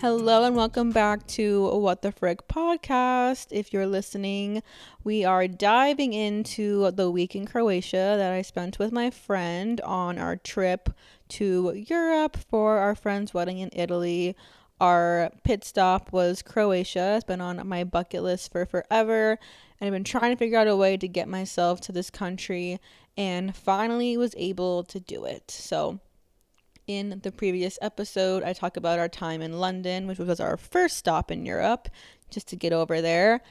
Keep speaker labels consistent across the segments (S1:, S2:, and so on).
S1: Hello and welcome back to What the Frick podcast. If you're listening, we are diving into the week in Croatia that I spent with my friend on our trip to Europe for our friend's wedding in Italy. Our pit stop was Croatia. It's been on my bucket list for forever, and I've been trying to figure out a way to get myself to this country and finally was able to do it. So, in the previous episode, I talk about our time in London, which was our first stop in Europe, just to get over there.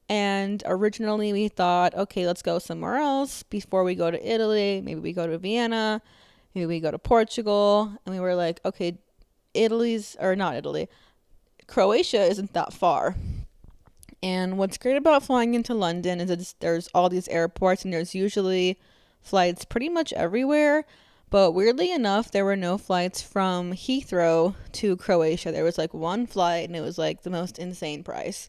S1: And originally we thought, okay, let's go somewhere else before we go to Italy. Maybe we go to Vienna, maybe we go to Portugal. And we were like, okay, Croatia isn't that far. And what's great about flying into London is that there's all these airports and there's usually flights pretty much everywhere. But weirdly enough, there were no flights from Heathrow to Croatia. There was like one flight and it was like the most insane price.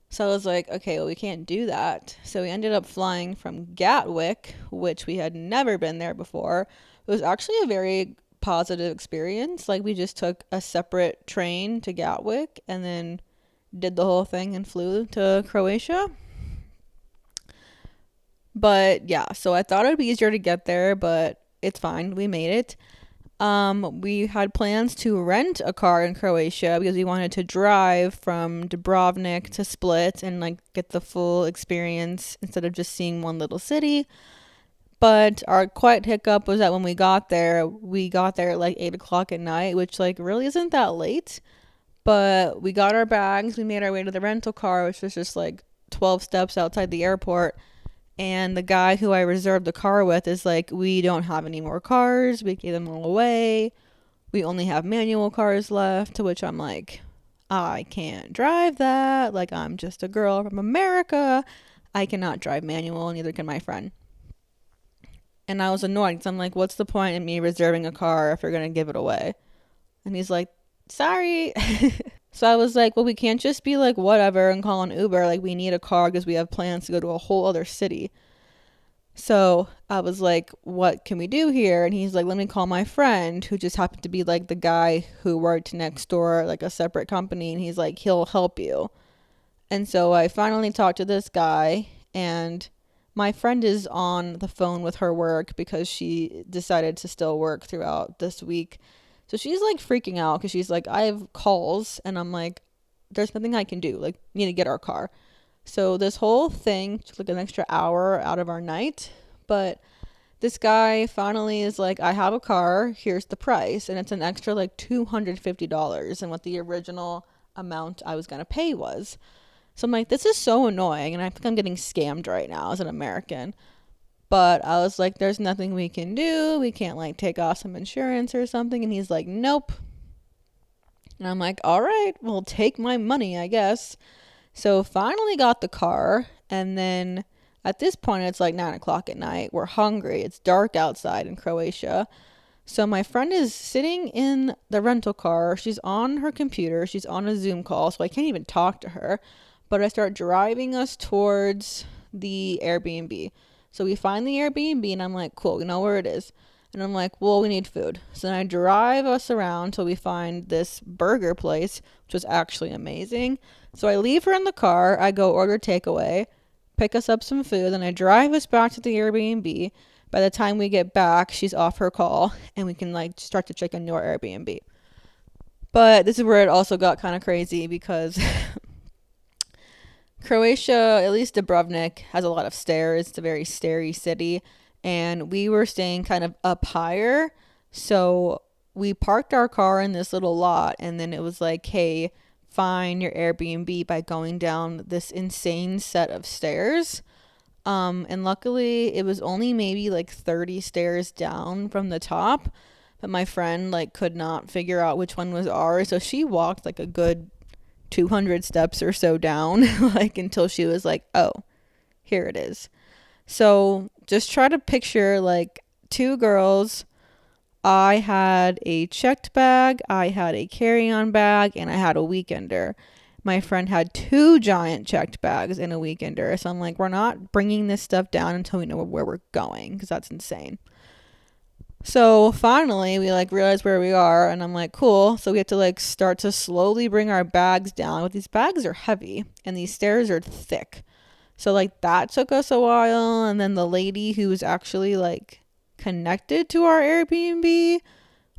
S1: So I was like, okay, well, we can't do that. So we ended up flying from Gatwick, which we had never been there before. It was actually a very positive experience. Like we just took a separate train to Gatwick and then did the whole thing and flew to Croatia. But yeah, so I thought it would be easier to get there, but it's fine. We made it. We had plans to rent a car in Croatia because we wanted to drive from Dubrovnik to Split and like get the full experience instead of just seeing one little city. But our quiet hiccup was that when we got there at like 8 o'clock at night, which like really isn't that late. But we got our bags, we made our way to the rental car, which was just like 12 steps outside the airport. And the guy who I reserved the car with is like, we don't have any more cars. We gave them all away. We only have manual cars left. To which I'm like, I can't drive that. Like, I'm just a girl from America. I cannot drive manual, neither can my friend. And I was annoyed because I'm like, what's the point in me reserving a car if you're going to give it away? And he's like, sorry. So I was like, well, we can't just be like, whatever, and call an Uber. Like, we need a car because we have plans to go to a whole other city. So I was like, what can we do here? And he's like, let me call my friend, who just happened to be like the guy who worked next door, like a separate company. And he's like, he'll help you. And so I finally talked to this guy, and my friend is on the phone with her work because she decided to still work throughout this week. So she's like freaking out because she's like, I have calls, and I'm like, there's nothing I can do. Like, we need to get our car. So this whole thing took like an extra hour out of our night. But this guy finally is like, I have a car. Here's the price. And it's an extra like $250 and what the original amount I was going to pay was. So I'm like, this is so annoying. And I think I'm getting scammed right now as an American. But I was like, there's nothing we can do. We can't like take off some insurance or something. And he's like, nope. And I'm like, all right, well, take my money, I guess. So finally got the car. And then at this point, it's like 9 o'clock at night. We're hungry. It's dark outside in Croatia. So my friend is sitting in the rental car. She's on her computer. She's on a Zoom call. So I can't even talk to her. But I start driving us towards the Airbnb. So we find the Airbnb and I'm like, cool, we know where it is. And I'm like, well, we need food. So then I drive us around till we find this burger place, which was actually amazing. So I leave her in the car. I go order takeaway, pick us up some food, and I drive us back to the Airbnb. By the time we get back, she's off her call and we can like start to check into our Airbnb. But this is where it also got kind of crazy because Croatia, at least Dubrovnik, has a lot of stairs. It's a very stairy city. And we were staying kind of up higher. So we parked our car in this little lot. And then it was like, hey, find your Airbnb by going down this insane set of stairs. And luckily, it was only maybe like 30 stairs down from the top. But my friend like could not figure out which one was ours. So she walked like a good 200 steps or so down, like until she was like, oh, here it is. So just try to picture like two girls. I had a checked bag, I had a carry-on bag, and I had a weekender. My friend had two giant checked bags and a weekender. So I'm like, we're not bringing this stuff down until we know where we're going, because that's insane. So finally, we like realize where we are, and I'm like, cool. So we have to like start to slowly bring our bags down. But these bags are heavy, and these stairs are thick. So like that took us a while, and then the lady who was actually like connected to our Airbnb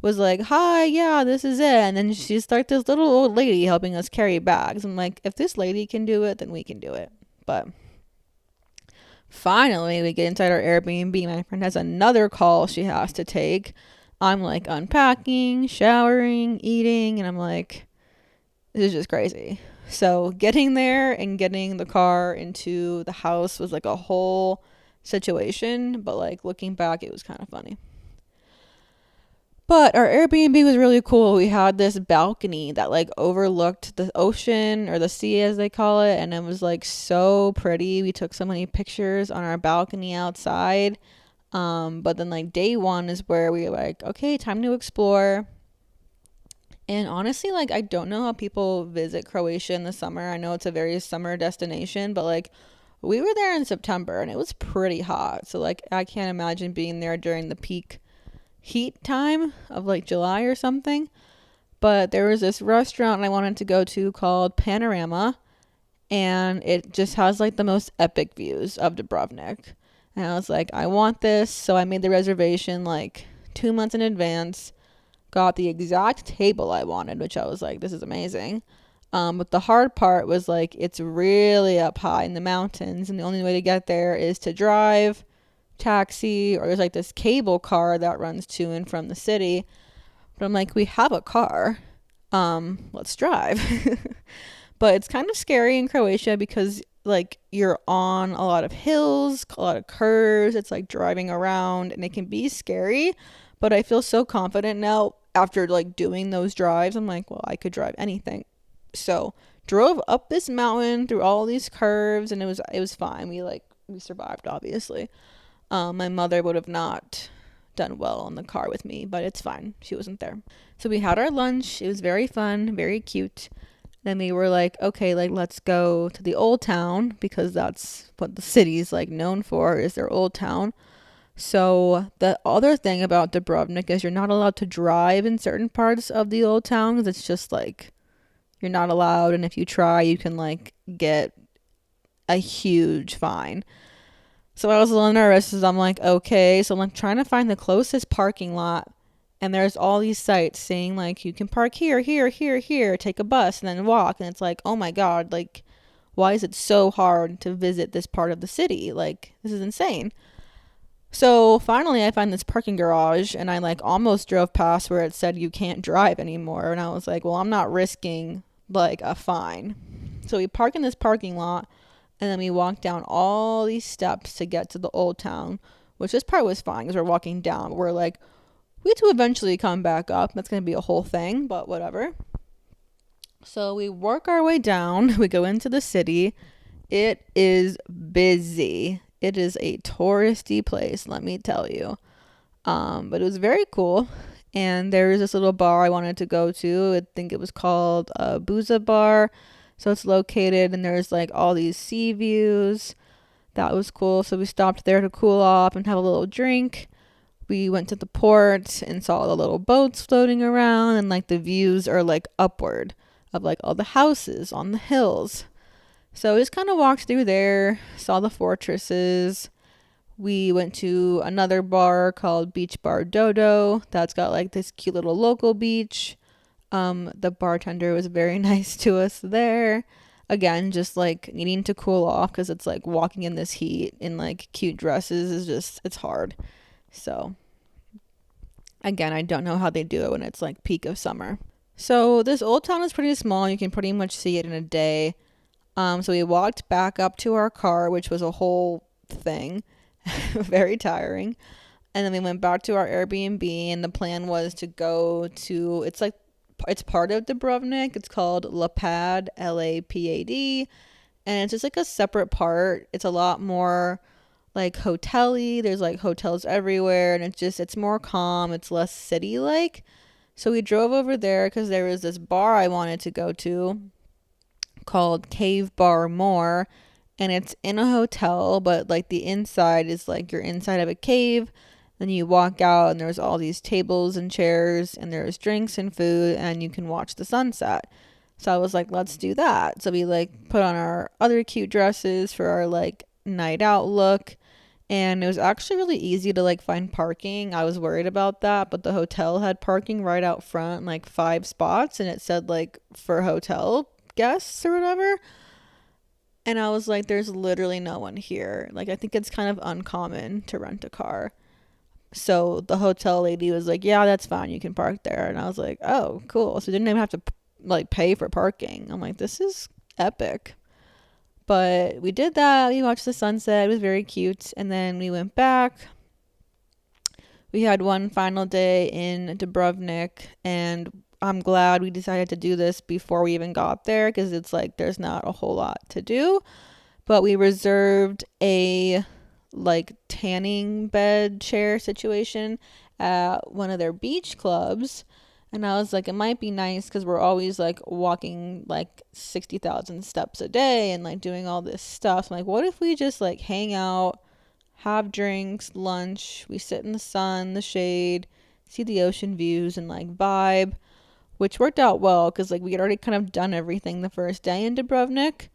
S1: was like, "Hi, yeah, this is it." And then she's like this little old lady helping us carry bags. I'm like, if this lady can do it, then we can do it. But finally, we get inside our Airbnb. My friend has another call she has to take. I'm like unpacking, showering, eating, and I'm like, this is just crazy. So getting there and getting the car into the house was like a whole situation, but like looking back, it was kind of funny. But our Airbnb was really cool. We had this balcony that like overlooked the ocean or the sea as they call it, and it was like so pretty. We took so many pictures on our balcony outside. But then like day one is where we were like, okay, time to explore. And honestly, like I don't know how people visit Croatia in the summer. I know it's a very summer destination, but like we were there in September and it was pretty hot. So like I can't imagine being there during the peak heat time of like July or something. But there was this restaurant I wanted to go to called Panorama, and it just has like the most epic views of Dubrovnik. And I was like, I want this. So I made the reservation like 2 months in advance, got the exact table I wanted, which I was like, this is amazing. But the hard part was like, it's really up high in the mountains, and the only way to get there is to drive, taxi, or there's like this cable car that runs to and from the city. But I'm like, we have a car. Let's drive. But it's kind of scary in Croatia because like you're on a lot of hills, a lot of curves. It's like driving around and it can be scary, but I feel so confident now after like doing those drives. I'm like, well, I could drive anything. So, drove up this mountain through all these curves and it was fine. We survived obviously. My mother would have not done well in the car with me, but it's fine. She wasn't there. So we had our lunch. It was very fun, very cute. Then we were like, okay, like let's go to the old town because that's what the city's like known for is their old town. So the other thing about Dubrovnik is you're not allowed to drive in certain parts of the old town because it's just like you're not allowed, and if you try, you can like get a huge fine. So I was a little nervous as I'm like, okay. So I'm like trying to find the closest parking lot. And there's all these sites saying like you can park here, here, here, here, take a bus and then walk. And it's like, oh my God, like why is it so hard to visit this part of the city? Like this is insane. So finally I find this parking garage and I like almost drove past where it said you can't drive anymore. And I was like, well, I'm not risking like a fine. So we park in this parking lot and then we walked down all these steps to get to the old town, which this part was fine because we're walking down. We're like, we have to eventually come back up. That's going to be a whole thing, but whatever. So we work our way down. We go into the city. It is busy. It is a touristy place, let me tell you. But it was very cool. And there is this little bar I wanted to go to. I think it was called Booza Bar. So it's located, and there's like all these sea views. That was cool. So we stopped there to cool off and have a little drink. We went to the port and saw the little boats floating around, and like the views are like upward of like all the houses on the hills. So we just kind of walked through there, saw the fortresses. We went to another bar called Beach Bar Dodo that's got like this cute little local beach. The bartender was very nice to us there. Again, just like needing to cool off because it's like walking in this heat in like cute dresses is just, it's hard. So, again, I don't know how they do it when it's like peak of summer. So, this old town is pretty small. You can pretty much see it in a day. So we walked back up to our car, which was a whole thing, very tiring. And then we went back to our Airbnb, and the plan was to go to, it's part of Dubrovnik. It's called Lapad, Lapad, and it's just like a separate part. It's a lot more like hotel-y. There's like hotels everywhere, and it's more calm. It's less city-like. So we drove over there because there was this bar I wanted to go to called Cave Bar More, and it's in a hotel, but like the inside is like you're inside of a cave. Then you walk out and there's all these tables and chairs and there's drinks and food and you can watch the sunset. So I was like, let's do that. So we like put on our other cute dresses for our like night out look. And it was actually really easy to like find parking. I was worried about that, but the hotel had parking right out front, like 5 spots, and it said like for hotel guests or whatever. And I was like, there's literally no one here. Like, I think it's kind of uncommon to rent a car. So the hotel lady was like, yeah, that's fine. You can park there. And I was like, oh, cool. So we didn't even have to like pay for parking. I'm like, this is epic. But we did that. We watched the sunset. It was very cute. And then we went back. We had one final day in Dubrovnik. And I'm glad we decided to do this before we even got there because it's like there's not a whole lot to do. But we reserved a like tanning bed chair situation at one of their beach clubs. And I was like, it might be nice because we're always like walking like 60,000 steps a day and like doing all this stuff. So I'm like, what if we just like hang out, have drinks, lunch, we sit in the sun, the shade, see the ocean views and like vibe, which worked out well because like we had already kind of done everything the first day in Dubrovnik.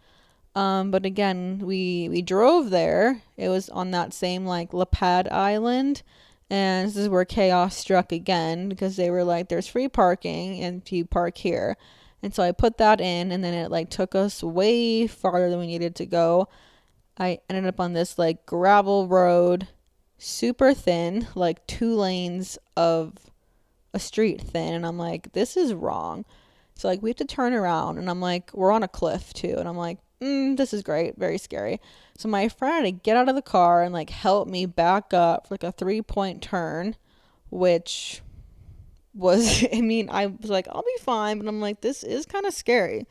S1: But again, we drove there. It was on that same like Lapad Island. And this is where chaos struck again because they were like, there's free parking and you park here. And so I put that in and then it like took us way farther than we needed to go. I ended up on this like gravel road, super thin, like 2 lanes of a street thin. And I'm like, this is wrong. So like we have to turn around and I'm like, we're on a cliff too. And I'm like, this is great. Very scary. So my friend had to get out of the car and like help me back up for like a 3-point turn, which was, I mean, I was like, I'll be fine. But I'm like, this is kind of scary,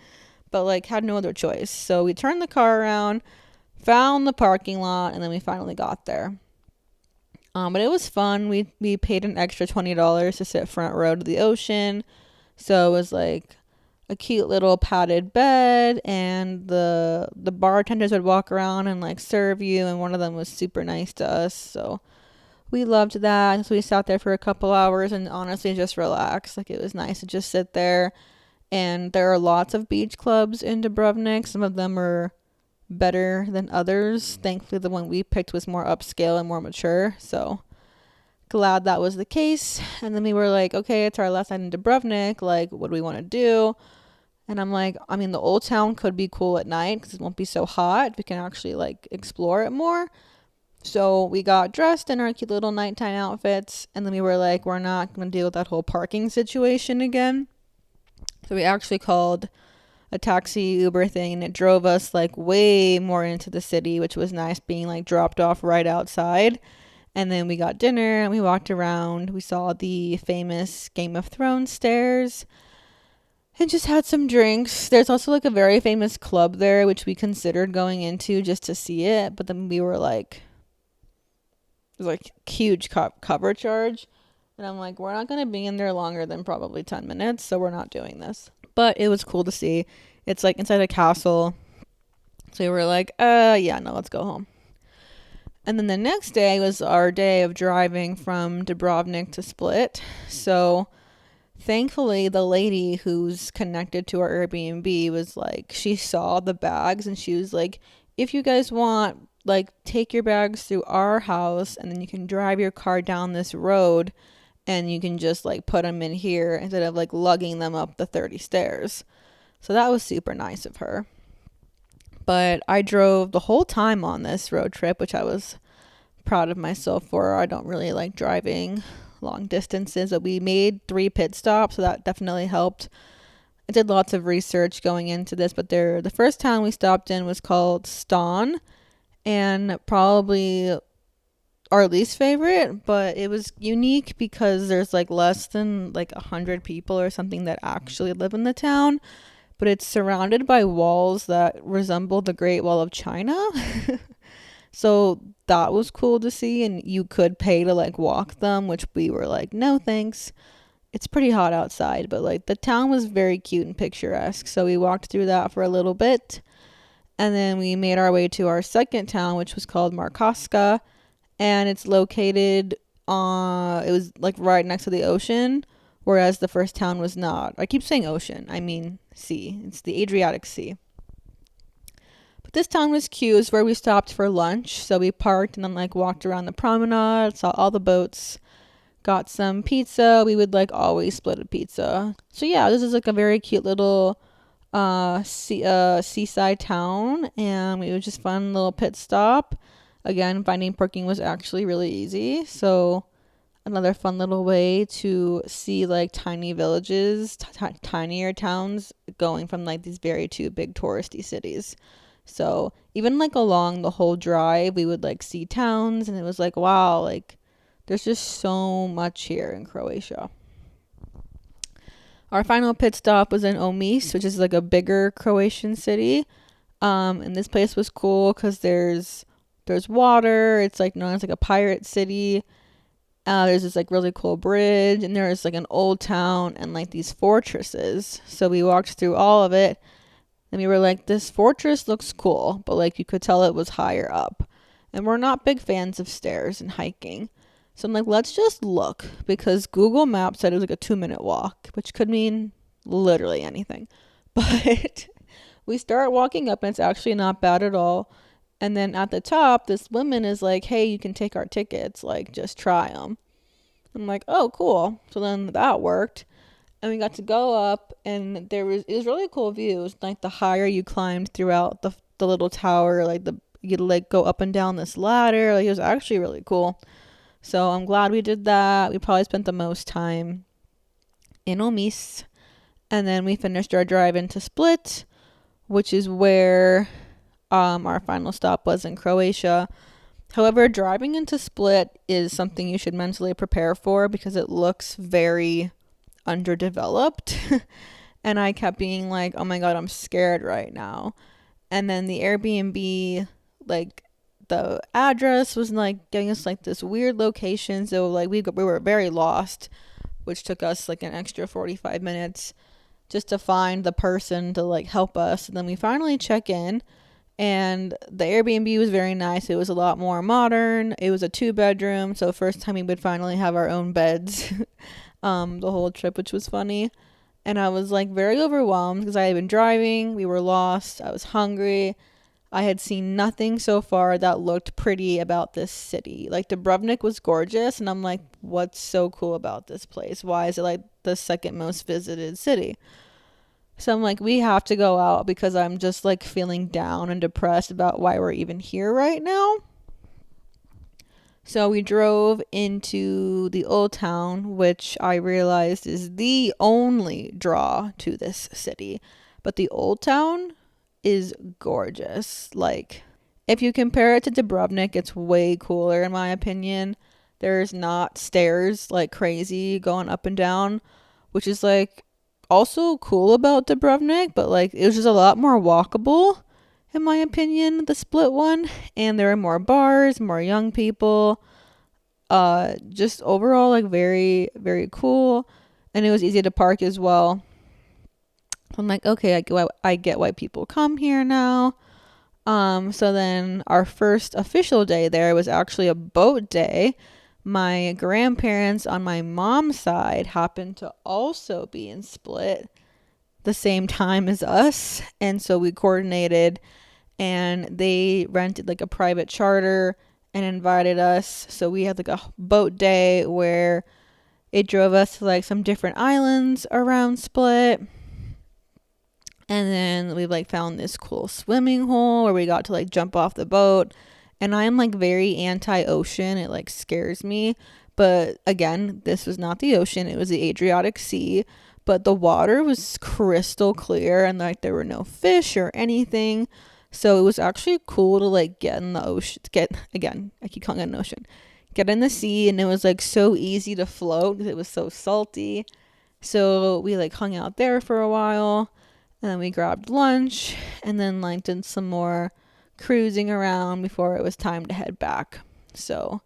S1: but like had no other choice. So we turned the car around, found the parking lot, and then we finally got there. But it was fun. We paid an extra $20 to sit front row to the ocean. So it was like a cute little padded bed and the bartenders would walk around and like serve you, and one of them was super nice to us. So we loved that. So we sat there for a couple hours and honestly just relaxed. Like it was nice to just sit there. And there are lots of beach clubs in Dubrovnik. Some of them are better than others. Thankfully the one we picked was more upscale and more mature. So glad that was the case. And then we were like, okay, it's our last night in Dubrovnik. Like, what do we want to do? And I'm like, I mean, the old town could be cool at night because it won't be so hot. We can actually like explore it more. So we got dressed in our cute little nighttime outfits. And then we were like, we're not going to deal with that whole parking situation again. So we actually called a taxi Uber thing and it drove us like way more into the city, which was nice, being like dropped off right outside. And then we got dinner and we walked around. We saw the famous Game of Thrones stairs and just had some drinks. There's also like a very famous club there, which we considered going into just to see it. But then we were like, it was like huge cover charge. And I'm like, we're not going to be in there longer than probably 10 minutes. So we're not doing this. But it was cool to see. It's like inside a castle. So we were like, yeah, no, let's go home. And then the next day was our day of driving from Dubrovnik to Split. So thankfully, the lady who's connected to our Airbnb was like, she saw the bags and she was like, if you guys want, like, take your bags through our house and then you can drive your car down this road and you can just like put them in here instead of like lugging them up the 30 stairs. So that was super nice of her. But I drove the whole time on this road trip, which I was proud of myself for. I don't really like driving long distances, but we made 3 pit stops, so that definitely helped. I did lots of research going into this, but the first town we stopped in was called Ston, and probably our least favorite, but it was unique because there's like less than like 100 people or something that actually live in the town. But it's surrounded by walls that resemble the Great Wall of China. So that was cool to see. And you could pay to like walk them, which we were like, no thanks. It's pretty hot outside. But like the town was very cute and picturesque. So we walked through that for a little bit. And then we made our way to our second town, which was called Markaska. And it's located it was like right next to the ocean, whereas the first town was not. I keep saying ocean, I mean sea. It's the Adriatic Sea. But this town was cute. It's where we stopped for lunch. So we parked and then like walked around the promenade, saw all the boats, got some pizza. We would like always split a pizza. So yeah, this is like a very cute little seaside town, and it was just fun little pit stop. Again, finding parking was actually really easy. So another fun little way to see like tiny villages, tinier towns going from like these very two big touristy cities. So even like along the whole drive, we would like see towns, and it was like, wow, like there's just so much here in Croatia. Our final pit stop was in Omis, which is like a bigger Croatian city. And this place was cool because there's water. It's like known as like a pirate city. There's this like really cool bridge, and there's like an old town and like these fortresses. So we walked through all of it, and we were like, this fortress looks cool, but like you could tell it was higher up. And we're not big fans of stairs and hiking. So I'm like, let's just look, because Google Maps said it was like a 2-minute walk, which could mean literally anything. But we start walking up, and it's actually not bad at all. And then at the top, this woman is like, hey, you can take our tickets, like just try them. I'm like, oh, cool. So then that worked. And we got to go up, and it was really cool views. Like the higher you climbed throughout the little tower, like you'd like go up and down this ladder. Like it was actually really cool. So I'm glad we did that. We probably spent the most time in Omis. And then we finished our drive into Split, which is where our final stop was in Croatia. However, driving into Split is something you should mentally prepare for because it looks very underdeveloped. And I kept being like, oh my God, I'm scared right now. And then the Airbnb, like, the address was like getting us like this weird location. So like we were very lost, which took us like an extra 45 minutes just to find the person to like help us. And then we finally check in, and the Airbnb was very nice. It was a lot more modern. It was a 2-bedroom. So first time we would finally have our own beds the whole trip, which was funny. And I was like very overwhelmed because I had been driving. We were lost. I was hungry. I had seen nothing so far that looked pretty about this city. Like Dubrovnik was gorgeous, and I'm like, what's so cool about this place? Why is it like the second most visited city? So I'm like, we have to go out because I'm just like feeling down and depressed about why we're even here right now. So we drove into the old town, which I realized is the only draw to this city. But the old town is gorgeous. Like, if you compare it to Dubrovnik, it's way cooler in my opinion. There's not stairs like crazy going up and down, which is like also cool about Dubrovnik, but like it was just a lot more walkable in my opinion, the Split one. And there are more bars, more young people. Just overall like very, very cool. And it was easy to park as well. I'm like, okay, I get why people come here now. So then our first official day there was actually a boat day. My grandparents on my mom's side happened to also be in Split the same time as us. And so we coordinated, and they rented like a private charter and invited us. So we had like a boat day where it drove us to like some different islands around Split. And then we like found this cool swimming hole where we got to like jump off the boat. And I'm like very anti-ocean. It like scares me. But again, this was not the ocean. It was the Adriatic Sea. But the water was crystal clear, and like there were no fish or anything. So it was actually cool to like get in the ocean. I keep calling it an ocean. Get in the sea, and it was like so easy to float because it was so salty. So we like hung out there for a while. And then we grabbed lunch, and then like did some more cruising around before it was time to head back. So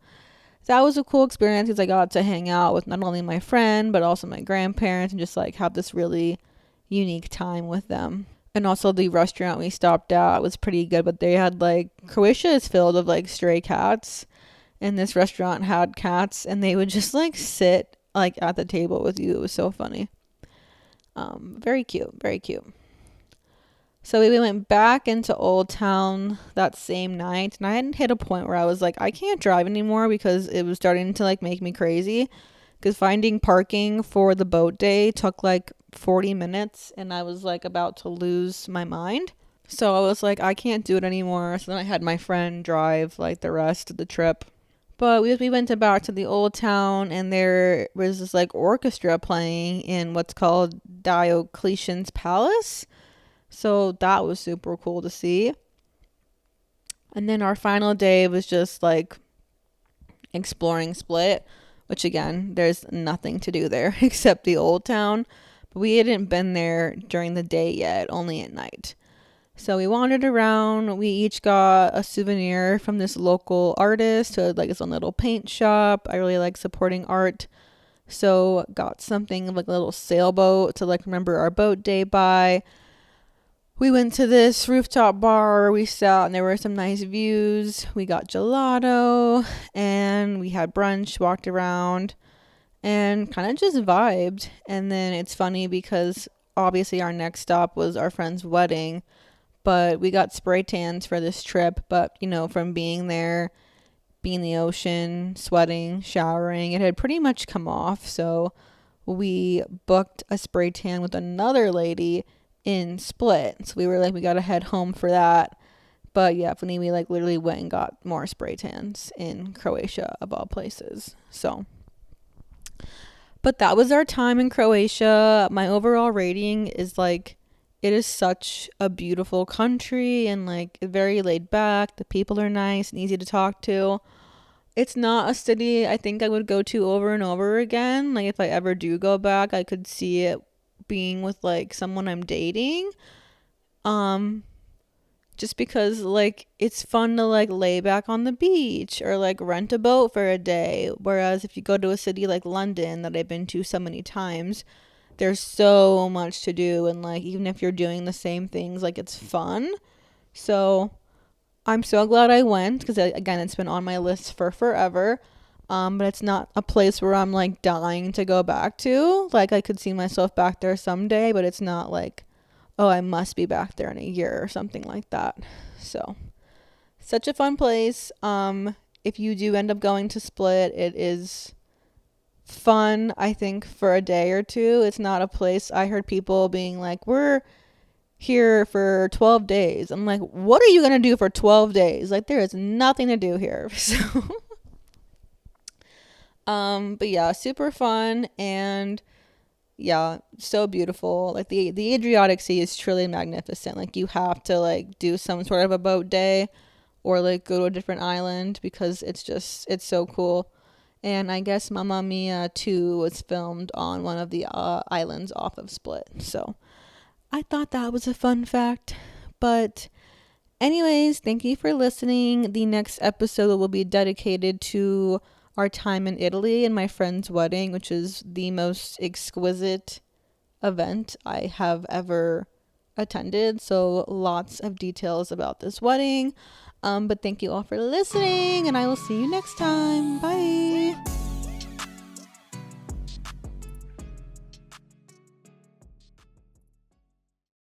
S1: that was a cool experience because I got to hang out with not only my friend but also my grandparents and just like have this really unique time with them. And also the restaurant we stopped at was pretty good, but they had like, Croatia is filled with like stray cats, And this restaurant had cats, and they would just like sit like at the table with you. It was so funny. Very cute, very cute. So we went back into Old Town that same night, and I hadn't hit a point where I was like, I can't drive anymore because it was starting to like make me crazy. Because finding parking for the boat day took like 40 minutes, and I was like about to lose my mind. So I was like, I can't do it anymore. So then I had my friend drive like the rest of the trip. But we went back to the Old Town, and there was this like orchestra playing in what's called Diocletian's Palace. So that was super cool to see. And then our final day was just like exploring Split, which again, there's nothing to do there except the Old Town. But we hadn't been there during the day yet, only at night. So we wandered around. We each got a souvenir from this local artist who had like his own little paint shop. I really like supporting art. So got something like a little sailboat to like remember our boat day by. We went to this rooftop bar where we sat, and there were some nice views. We got gelato and we had brunch, walked around, and kind of just vibed. And then it's funny because obviously our next stop was our friend's wedding, but we got spray tans for this trip. But, you know, from being there, being in the ocean, sweating, showering, it had pretty much come off. So we booked a spray tan with another lady in Split. So we were like, we gotta head home for that. But yeah, funny, we like literally went and got more spray tans in Croatia of all places. So, but that was our time in Croatia. My overall rating is like, it is such a beautiful country and like very laid back. The people are nice and easy to talk to. It's not a city I think I would go to over and over again. Like if I ever do go back, I could see it being with like someone I'm dating. Um just because like it's fun to like lay back on the beach or like rent a boat for a day. Whereas if you go to a city like London that I've been to so many times, there's so much to do, and like even if you're doing the same things, like it's fun. So I'm so glad I went because again, it's been on my list for forever. But it's not a place where I'm like dying to go back to. Like I could see myself back there someday, but it's not like, oh, I must be back there in a year or something like that. So such a fun place. If you do end up going to Split, it is fun, I think, for a day or two. It's not a place. I heard people being like, we're here for 12 days. I'm like, what are you going to do for 12 days? Like there is nothing to do here. So but yeah, super fun, and yeah, so beautiful. Like the Adriatic Sea is truly magnificent. Like you have to like do some sort of a boat day or like go to a different island because it's so cool. And I guess Mamma Mia 2 was filmed on one of the islands off of Split. So I thought that was a fun fact. But anyways, thank you for listening. The next episode will be dedicated to our time in Italy and my friend's wedding, which is the most exquisite event I have ever attended. So lots of details about this wedding. But thank you all for listening, and I will see you next time. Bye.